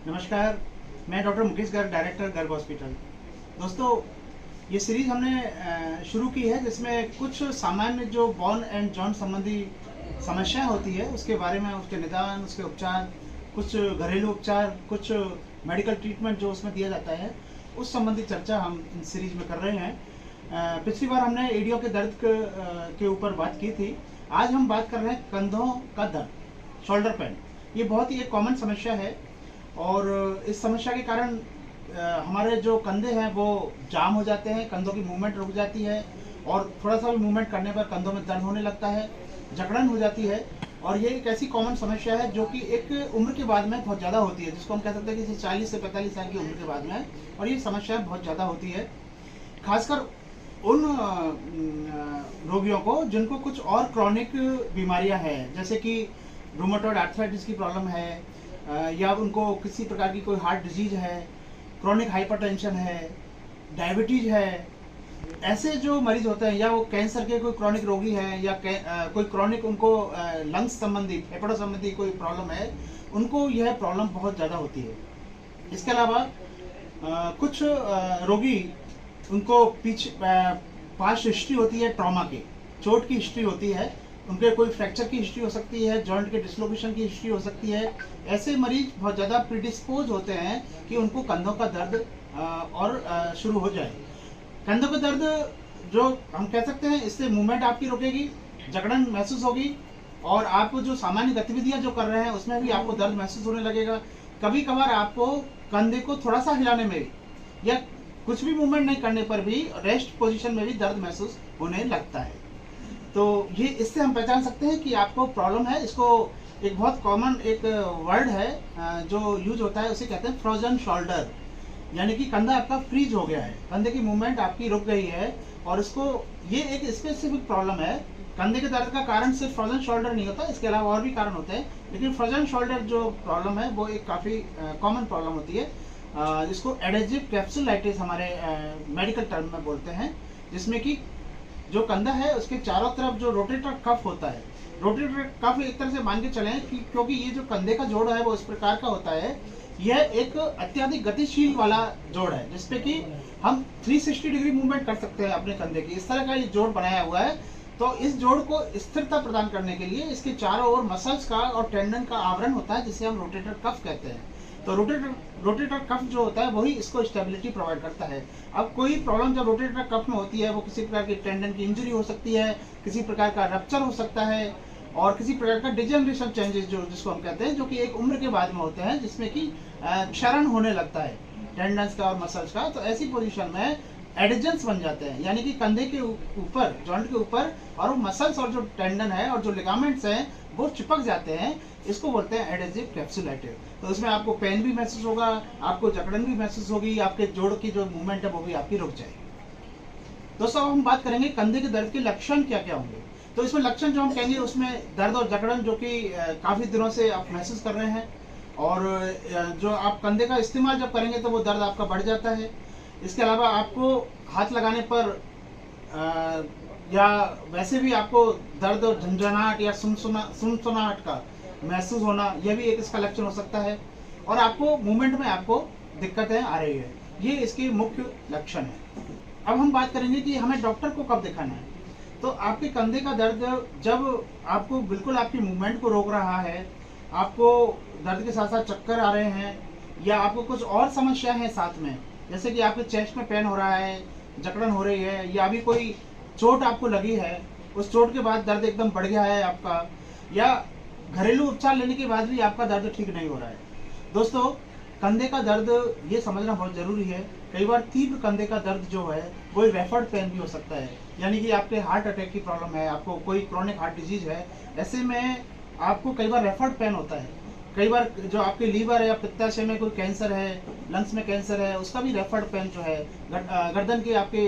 नमस्कार, मैं doctor Mukesh Garg, director Garg hospital. दोस्तों, ये सीरीज हमने शुरू की है जिसमें कुछ सामान्य जो बॉन एंड जॉइंट संबंधी समस्याएं होती है उसके बारे में, उसके निदान, उसके उपचार, कुछ घरेलू उपचार, कुछ मेडिकल ट्रीटमेंट जो उसमें दिया जाता है, उस संबंधी चर्चा हम इन सीरीज में कर रहे हैं। पिछली बार हमने एडियो के दर्द के ऊपर बात की थी। आज हम बात कर रहे हैं कंधों का दर्द, शोल्डर पेन। ये बहुत ही एक कॉमन समस्या है और इस समस्या के कारण हमारे जो कंधे हैं वो जाम हो जाते हैं, कंधों की मूवमेंट रुक जाती है और थोड़ा सा भी मूवमेंट करने पर कंधों में दर्द होने लगता है, जकड़न हो जाती है। और ये एक ऐसी कॉमन समस्या है जो कि एक उम्र के बाद में बहुत ज़्यादा होती है, जिसको हम कह सकते हैं कि 40 से 45 साल की उम्र के बाद में, और ये समस्या बहुत ज़्यादा होती है, खासकर उन रोगियों को जिनको कुछ और क्रॉनिक बीमारियां हैं, जैसे कि रूमेटॉइड आर्थराइटिस की प्रॉब्लम है, या उनको किसी प्रकार की कोई हार्ट डिजीज है, क्रॉनिक हाइपरटेंशन है, डायबिटीज है। ऐसे जो मरीज होते हैं, या वो कैंसर के कोई क्रॉनिक रोगी हैं, या कोई क्रॉनिक उनको लंग्स संबंधी, फेफड़ों संबंधी कोई प्रॉब्लम है, उनको यह प्रॉब्लम बहुत ज़्यादा होती है। इसके अलावा कुछ रोगी, उनको पीछे पास्ट हिस्ट्री होती है, ट्रॉमा की, चोट की हिस्ट्री होती है, उनके कोई फ्रैक्चर की हिस्ट्री हो सकती है, जॉइंट के डिसलोकेशन की हिस्ट्री हो सकती है। ऐसे मरीज बहुत ज़्यादा प्रीडिस्पोज होते हैं कि उनको कंधों का दर्द और शुरू हो जाए। कंधों का दर्द जो हम कह सकते हैं, इससे मूवमेंट आपकी रुकेगी, जकड़न महसूस होगी, और आप जो सामान्य गतिविधियां जो कर रहे हैं उसमें भी आपको दर्द महसूस होने लगेगा। कभी कभार आपको कंधे को थोड़ा सा हिलाने में या कुछ भी मूवमेंट नहीं करने पर भी रेस्ट पोजीशन में भी दर्द महसूस होने लगता है। तो ये इससे हम पहचान सकते हैं कि आपको प्रॉब्लम है। इसको एक बहुत कॉमन एक वर्ड है जो यूज होता है, उसे कहते हैं फ्रोजन शोल्डर, यानी कि कंधा आपका फ्रीज हो गया है, कंधे की मूवमेंट आपकी रुक गई है। और इसको, ये एक स्पेसिफिक प्रॉब्लम है। कंधे के दर्द का कारण सिर्फ फ्रोजन शोल्डर नहीं होता, इसके अलावा और भी कारण होते हैं, लेकिन फ्रोजन शोल्डर जो प्रॉब्लम है वो एक काफ़ी कॉमन प्रॉब्लम होती है, जिसको एडेजिव कैप्सुलाइटिस हमारे मेडिकल टर्म में बोलते हैं, जिसमें कि जो कंधा है उसके चारों तरफ जो रोटेटर कफ होता है, रोटेटर कफ एक तरह से मान के चलें कि क्योंकि ये जो कंधे का जोड़ है वो इस प्रकार का होता है, यह एक अत्यधिक गतिशील वाला जोड़ है, जिसपे कि हम 360 डिग्री मूवमेंट कर सकते हैं अपने कंधे की। इस तरह का ये जोड़ बनाया हुआ है। तो इस जोड़ को स्थिरता प्रदान करने के लिए इसके चारों ओर मसल्स का और टेंडन का आवरण होता है, जिसे हम रोटेटर कफ कहते हैं। तो रोटेटर कफ जो होता है वही इसको स्टेबिलिटी प्रोवाइड करता है। अब कोई प्रॉब्लम जब रोटेटर कफ में होती है, वो किसी प्रकार की टेंडन की इंजरी हो सकती है, किसी प्रकार का रप्चर हो सकता है, और किसी प्रकार का डिजेनरेशन चेंजेस जो जिसको हम कहते हैं, जो कि एक उम्र के बाद में होते हैं, जिसमें कि क्षरण होने लगता है टेंडन्स का और मसल्स का। तो ऐसी पोजीशन में एडिजेंस बन जाते हैं, यानी कि कंधे के ऊपर, जॉइंट के ऊपर, और वो मसल्स और जो टेंडन है और जो लिगामेंट्स हैं वो चिपक जाते हैं। इसको बोलते हैं एडेजिव कैप्सुलाइटिस। तो इसमें आपको पेन भी महसूस होगा, आपको जकड़न भी महसूस होगी, आपके जोड़ की जो मूवमेंट है वो भी आपकी रुक जाएगी। दोस्तों, अब हम बात करेंगे कंधे के दर्द के लक्षण क्या क्या होंगे। तो इसमें लक्षण जो हम कहेंगे उसमें दर्द और जकड़न, जो कि काफ़ी दिनों से आप महसूस कर रहे हैं, और जो आप कंधे का इस्तेमाल जब करेंगे तो वो दर्द आपका बढ़ जाता है। इसके अलावा आपको हाथ लगाने पर या वैसे भी आपको दर्द और झंझनाहट या सुनसुनाहट का महसूस होना, यह भी एक इसका लक्षण हो सकता है। और आपको मूवमेंट में आपको दिक्कतें आ रही है, ये इसके मुख्य लक्षण है। अब हम बात करेंगे कि हमें डॉक्टर को कब दिखाना है। तो आपके कंधे का दर्द जब आपको बिल्कुल आपकी मूवमेंट को रोक रहा है, आपको दर्द के साथ साथ चक्कर आ रहे हैं, या आपको कुछ और समस्या है साथ में, जैसे कि आपके चेस्ट में पेन हो रहा है, जकड़न हो रही है, या अभी कोई चोट आपको लगी है, उस चोट के बाद दर्द एकदम बढ़ गया है आपका, या घरेलू उपचार लेने के बाद भी आपका दर्द ठीक नहीं हो रहा है। दोस्तों, कंधे का दर्द ये समझना बहुत ज़रूरी है। कई बार तीव्र कंधे का दर्द जो है वो रेफर्ड पेन भी हो सकता है, यानी कि आपके हार्ट अटैक की प्रॉब्लम है, आपको कोई क्रॉनिक हार्ट डिजीज है, ऐसे में आपको कई बार रेफर्ड पेन होता है। कई बार जो आपके लीवर है या पित्ताशय में कोई कैंसर है, लंग्स में कैंसर है, उसका भी रेफर्ड पेन जो है, गर्दन की आपके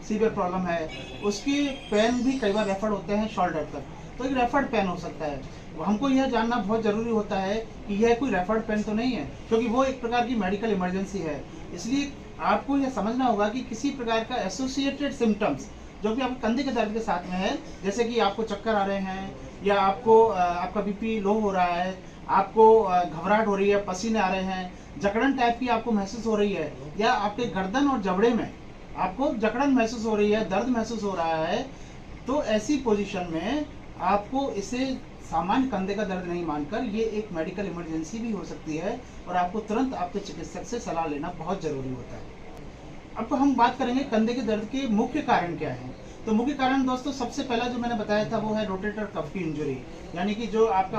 सीवियर प्रॉब्लम है, उसकी पेन भी कई बार रेफर्ड होते हैं शोल्डर तक। तो एक रेफर्ड पेन हो सकता है। हमको यह जानना बहुत ज़रूरी होता है कि यह कोई रेफर्ड पेन तो नहीं है, क्योंकि वो एक प्रकार की मेडिकल इमरजेंसी है। इसलिए आपको यह समझना होगा कि किसी प्रकार का एसोसिएटेड सिम्टम्स जो कि आपके कंधे के दर्द के साथ में है, जैसे कि आपको चक्कर आ रहे हैं, या आपको आपका बीपी लो हो रहा है, आपको घबराहट हो रही है, पसीने आ रहे हैं, जकड़न टाइप की आपको महसूस हो रही है, या आपके गर्दन और जबड़े में आपको जकड़न महसूस हो रही है, दर्द महसूस हो रहा है, तो ऐसी पोजीशन में आपको इसे सामान्य कंधे का दर्द नहीं मानकर ये एक मेडिकल इमरजेंसी भी हो सकती है और आपको तुरंत आपके चिकित्सक से सलाह लेना बहुत जरूरी होता है। अब हम बात करेंगे कंधे के दर्द के मुख्य कारण क्या है। तो मुख्य कारण दोस्तों सबसे पहला जो मैंने बताया था वो है रोटेटर कफ की इंजरी, यानी कि जो आपका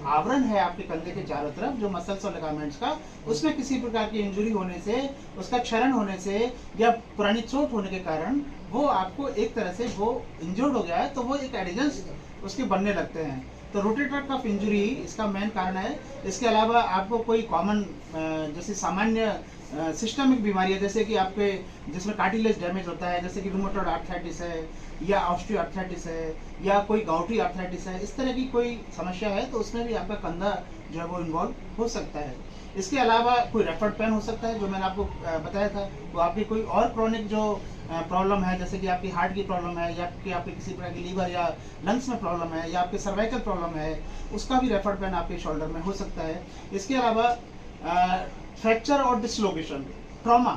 आवरण है आपके कंधे के चारों तरफ जो मसल्स और लिगामेंट्स का, उसमें किसी प्रकार की इंजरी होने से, उसका क्षरण होने से या पुरानी चोट होने के कारण वो आपको एक तरह से वो इंजर्ड हो गया है, तो वो एक एडिजन्स उसके बनने लगते हैं। तो रोटेटर कफ इंजरी इसका मेन कारण है। इसके अलावा आपको कोई कॉमन जैसे सामान्य सिस्टमिक बीमारी है, जैसे कि आपके जिसमें कार्टिलेज डैमेज होता है, जैसे कि रूमेटॉइड आर्थराइटिस है या ऑस्टियोआर्थराइटिस है या कोई गाउटी आर्थराइटिस है, इस तरह की कोई समस्या है तो उसमें भी आपका कंधा जो है वो इन्वॉल्व हो सकता है। इसके अलावा कोई रेफर्ड पेन हो सकता है, जो मैंने आपको बताया था। तो आपकी कोई और क्रोनिक जो प्रॉब्लम है, जैसे कि आपकी हार्ट की प्रॉब्लम है या कि आपके किसी प्रकार की लीवर या लंग्स में प्रॉब्लम है या आपके सर्वाइकल प्रॉब्लम है, उसका भी रेफर्ड पेन आपके शोल्डर में हो सकता है। इसके अलावा फ्रैक्चर और डिसलोकेशन, ट्रॉमा,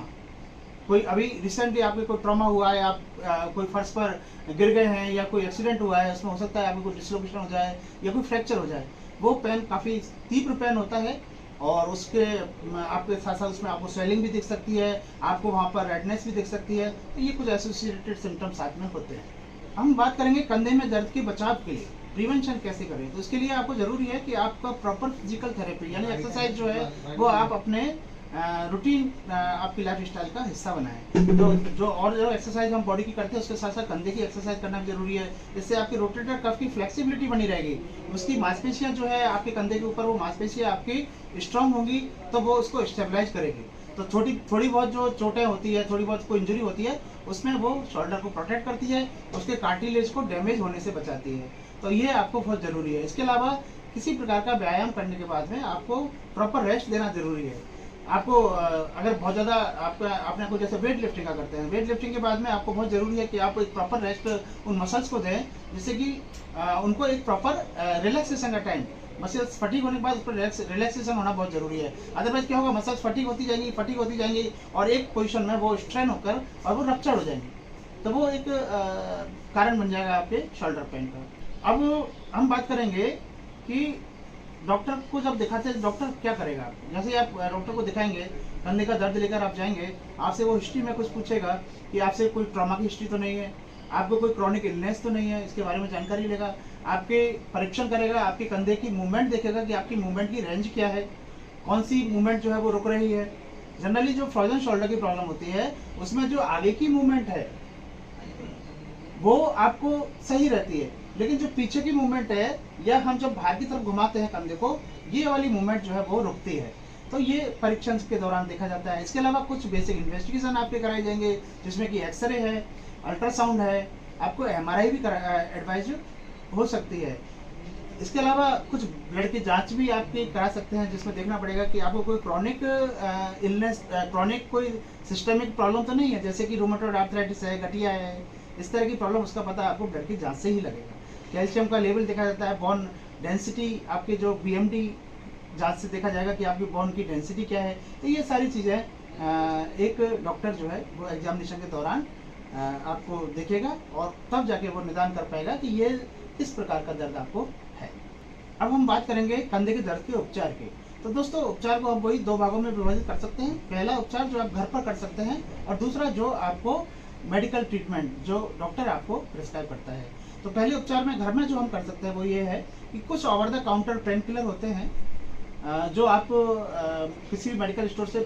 कोई अभी रिसेंटली आपके कोई ट्रॉमा हुआ है, आप कोई फर्श पर गिर गए हैं या कोई एक्सीडेंट हुआ है, उसमें हो सकता है आपको कोई डिसलोकेशन हो जाए या कोई फ्रैक्चर हो जाए। वो पेन काफ़ी तीव्र पेन होता है और उसके आपके साथ साथ उसमें आपको स्वेलिंग भी दिख सकती है, आपको वहाँ पर रेडनेस भी दिख सकती है। तो ये कुछ एसोसिएटेड सिम्टम्स साथ में होते हैं। हम बात करेंगे कंधे में दर्द के बचाव के लिए प्रिवेंशन कैसे करें। तो इसके लिए आपको जरूरी है कि आपका प्रॉपर फिजिकल थेरेपी यानी एक्सरसाइज जो है वो आप अपने रूटीन आपकी लाइफ स्टाइल का हिस्सा बनाएं। तो जो एक्सरसाइज हम बॉडी की करते हैं उसके साथ साथ कंधे की एक्सरसाइज करना भी जरूरी है। इससे आपकी रोटेटर कफ की फ्लेक्सिबिलिटी बनी रहेगी, उसकी मांसपेशियां जो है आपके कंधे के ऊपर वो मांसपेशियां आपकी स्ट्रांग होंगी, तो वो उसको स्टेबलाइज करेगी। तो थोड़ी बहुत जो चोटें होती है, थोड़ी बहुत कोई इंजरी होती है, उसमें वो शोल्डर को प्रोटेक्ट करती है, उसके कार्टिलेज को डैमेज होने से बचाती है। तो ये आपको बहुत ज़रूरी है। इसके अलावा किसी प्रकार का व्यायाम करने के बाद में आपको प्रॉपर रेस्ट देना जरूरी है। आपको अगर बहुत ज़्यादा आपने कोई जैसे वेट लिफ्टिंग का करते हैं, वेट लिफ्टिंग के बाद में आपको बहुत ज़रूरी है कि आप एक प्रॉपर रेस्ट उन मसल्स को दें, जिससे कि उनको एक प्रॉपर रिलैक्सेशन का टाइम, मसल्स फटीग होने के बाद उस पर रिलैक्सेशन होना बहुत जरूरी है। अदरवाइज क्या होगा, मसल्स फटीग होती जाएंगी और एक पोजीशन में वो स्ट्रेन होकर और वो रप्चर हो जाएंगी, तो वो एक कारण बन जाएगा आपके शोल्डर पेन का। अब हम बात करेंगे कि डॉक्टर को जब दिखाते हैं डॉक्टर क्या करेगा। जैसे आप डॉक्टर को दिखाएंगे, कंधे का दर्द लेकर आप जाएंगे, आपसे वो हिस्ट्री में कुछ पूछेगा कि आपसे कोई ट्रॉमा की हिस्ट्री तो नहीं है, आपको कोई क्रॉनिक इलनेस तो नहीं है, इसके बारे में जानकारी लेगा, आपके परीक्षण करेगा, आपके कंधे की मूवमेंट देखेगा कि आपकी मूवमेंट की रेंज क्या है, कौन सी मूवमेंट जो है वो रुक रही है। जनरली जो फ्रोजन शोल्डर की प्रॉब्लम होती है उसमें जो आगे की मूवमेंट है वो आपको सही रहती है, लेकिन जो पीछे की मूवमेंट है या हम जब बाहर की तरफ घुमाते हैं कंधे को, ये वाली मूवमेंट जो है वो रुकती है। तो ये परीक्षण के दौरान देखा जाता है। इसके अलावा कुछ बेसिक इन्वेस्टिगेशन आपके कराए जाएंगे, जिसमें कि एक्सरे है, अल्ट्रासाउंड है, आपको MRI भी एडवाइज हो सकती है। इसके अलावा कुछ ब्लड की जांच भी आपके करा सकते हैं, जिसमें देखना पड़ेगा कि आपको कोई क्रॉनिक इलनेस, क्रॉनिक कोई सिस्टमिक प्रॉब्लम तो नहीं है, जैसे कि रूमेटॉइड आर्थराइटिस है, गठिया है, इस तरह की प्रॉब्लम, उसका पता आपको ब्लड की जांच से ही लगेगा। कैल्शियम का लेवल देखा जाता है, बोन डेंसिटी आपके जो BMD जांच से देखा जाएगा कि आपकी बोन की डेंसिटी क्या है। तो ये सारी चीज़ें एक डॉक्टर जो है वो एग्जामिनेशन के दौरान आपको देखेगा और तब जाके वो निदान कर पाएगा कि ये किस प्रकार का दर्द आपको है। अब हम बात करेंगे कंधे के दर्द के उपचार के। तो दोस्तों उपचार को आप वही 2 भागों में विभाजित कर सकते हैं। पहला उपचार जो आप घर पर कर सकते हैं और दूसरा जो आपको मेडिकल ट्रीटमेंट जो डॉक्टर आपको प्रिस्क्राइब करता है। तो पहले उपचार में घर में जो हम कर सकते हैं वो ये है कि कुछ over the counter pain killer होते हैं जो आप किसी भी मेडिकल स्टोर से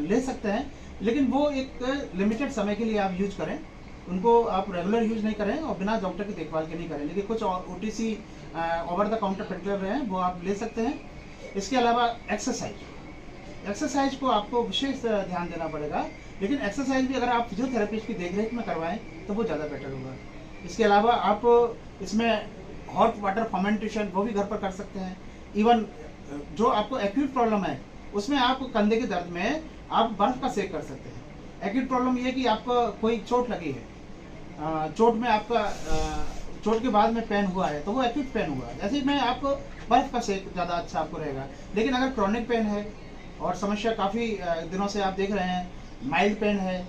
ले सकते हैं, लेकिन वो एक लिमिटेड समय के लिए आप यूज करें, उनको आप रेगुलर यूज नहीं करें और बिना डॉक्टर की देखभाल के नहीं करें। लेकिन कुछ OTC over the counter pain killer हैं वो आप ले सकते हैं। इसके अलावा एक्सरसाइज को आपको विशेष ध्यान देना पड़ेगा, लेकिन एक्सरसाइज भी अगर आप फिजियोथेरेपिस्ट की देखरेख में करवाएं तो वो ज़्यादा बेटर होगा। इसके अलावा आप इसमें हॉट वाटर फर्मेंटेशन वो भी घर पर कर सकते हैं। इवन जो आपको एक्यूट प्रॉब्लम है उसमें आप कंधे के दर्द में आप बर्फ का सेक कर सकते हैं। एक्यूट प्रॉब्लम ये है कि आपको कोई चोट लगी है, चोट में आपका चोट के बाद में पेन हुआ है तो वो एक्यूट पेन हुआ है। जैसे मैं आपको बर्फ का सेक ज़्यादा अच्छा आपको रहेगा। लेकिन अगर क्रॉनिक पेन है और समस्या काफ़ी दिनों से आप देख रहे हैं, माइल्ड पेन है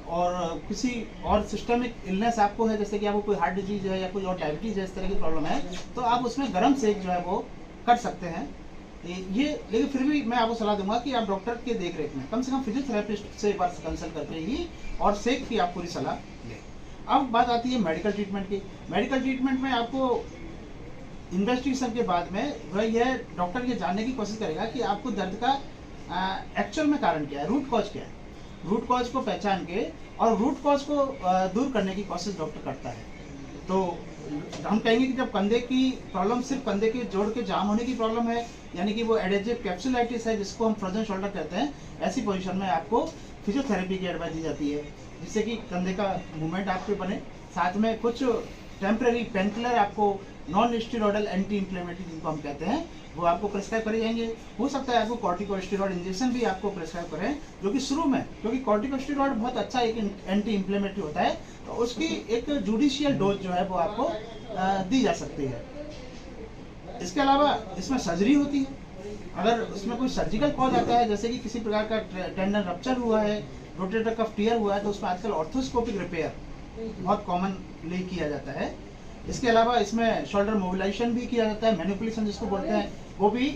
और किसी और सिस्टमिक इलनेस आपको है, जैसे कि आपको कोई हार्ट डिजीज है या कोई और डायबिटीज है, इस तरह की प्रॉब्लम है, तो आप उसमें गर्म सेक जो है वो कर सकते हैं। ये लेकिन फिर भी मैं आपको सलाह दूंगा कि आप डॉक्टर के देख रेख में कम से कम फिजियोथेरेपिस्ट से एक बार कंसल्ट करके ही और सेक की आप पूरी सलाह लें। अब बात आती है मेडिकल ट्रीटमेंट की। मेडिकल ट्रीटमेंट में आपको इन्वेस्टिगेशन के बाद में वह यह डॉक्टर ये जानने की कोशिश करेगा कि आपको दर्द का एक्चुअल में कारण क्या है, रूट कॉज क्या है। रूट कॉज को पहचान के और रूट कॉज को दूर करने की कोशिश डॉक्टर करता है। तो हम कहेंगे कि जब कंधे की प्रॉब्लम सिर्फ कंधे के जोड़ के जाम होने की प्रॉब्लम है, यानी कि वो एडेजिव कैप्सुलाइटिस है जिसको हम फ्रोजन शोल्डर कहते हैं, ऐसी पोजीशन में आपको फिजियोथेरेपी की एडवाइस दी जाती है, जिससे कि कंधे का मूवमेंट आपके बने। साथ में कुछ टेम्पररी पेन किलर आपको नॉन स्टेरॉयडल एंटी इंफ्लेमेटरी जिनको हम कहते हैं वो आपको प्रेस्क्राइब करे जाएंगे। हो सकता है आपको कॉर्टिकोस्टेरॉइड इंजेक्शन भी आपको प्रेस्क्राइब करें, जो कि शुरू में, क्योंकि कॉर्टिकोस्टेरॉइड बहुत अच्छा एक एंटी इंफ्लेमेटरी होता है, तो उसकी एक जुडिशियल डोज जो है वो आपको दी जा सकती है। इसके अलावा इसमें सर्जरी होती है। अगर उसमें कोई सर्जिकल कॉज आता है, जैसे कि किसी प्रकार का टेंडन रप्चर हुआ है, रोटेटर कफ टियर हुआ है, तो उसमें आजकल ऑर्थोस्कोपिक रिपेयर बहुत कॉमनली किया जाता है। इसके अलावा इसमें शोल्डर मोबिलाइजेशन भी किया जाता है, मैनिपुलेशन जिसको बोलते हैं, वो भी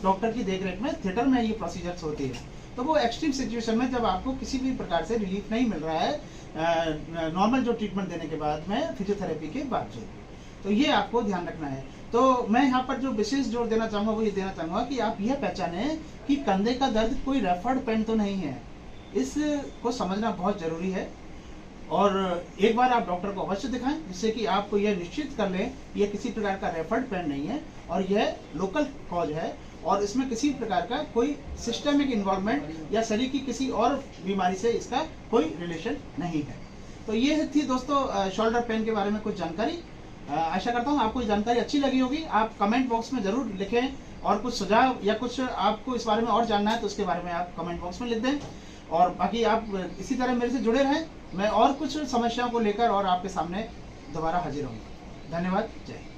डॉक्टर की देखरेख में थिएटर में ये प्रोसीजर्स होती है। तो वो एक्सट्रीम सिचुएशन में जब आपको किसी भी प्रकार से रिलीफ नहीं मिल रहा है नॉर्मल जो ट्रीटमेंट देने के बाद में फिजियोथेरेपी के बावजूद, तो ये आपको ध्यान रखना है। तो मैं यहाँ पर जो विशेष जोर देना चाहूँगा वो ये देना चाहूँगा कि आप यह पहचानें कि कंधे का दर्द कोई रेफर्ड पेन तो नहीं है, इसको समझना बहुत जरूरी है। और एक बार आप डॉक्टर को अवश्य दिखाएं, जिससे कि आपको यह निश्चित कर लें यह किसी प्रकार का रेफर्ड पेन नहीं है और यह लोकल कॉज है और इसमें किसी प्रकार का कोई सिस्टमिक इन्वॉल्वमेंट या शरीर की किसी और बीमारी से इसका कोई रिलेशन नहीं है। तो ये थी दोस्तों शोल्डर पेन के बारे में कुछ जानकारी। आशा करता हूँ आपको ये जानकारी अच्छी लगी होगी। आप कमेंट बॉक्स में ज़रूर लिखें और कुछ सुझाव या कुछ आपको इस बारे में और जानना है तो उसके बारे में आप कमेंट बॉक्स में लिख दें। और बाकी आप इसी तरह मेरे से जुड़े रहें, मैं और कुछ समस्याओं को लेकर और आपके सामने दोबारा हाजिर होंगे। धन्यवाद, जय हिंद।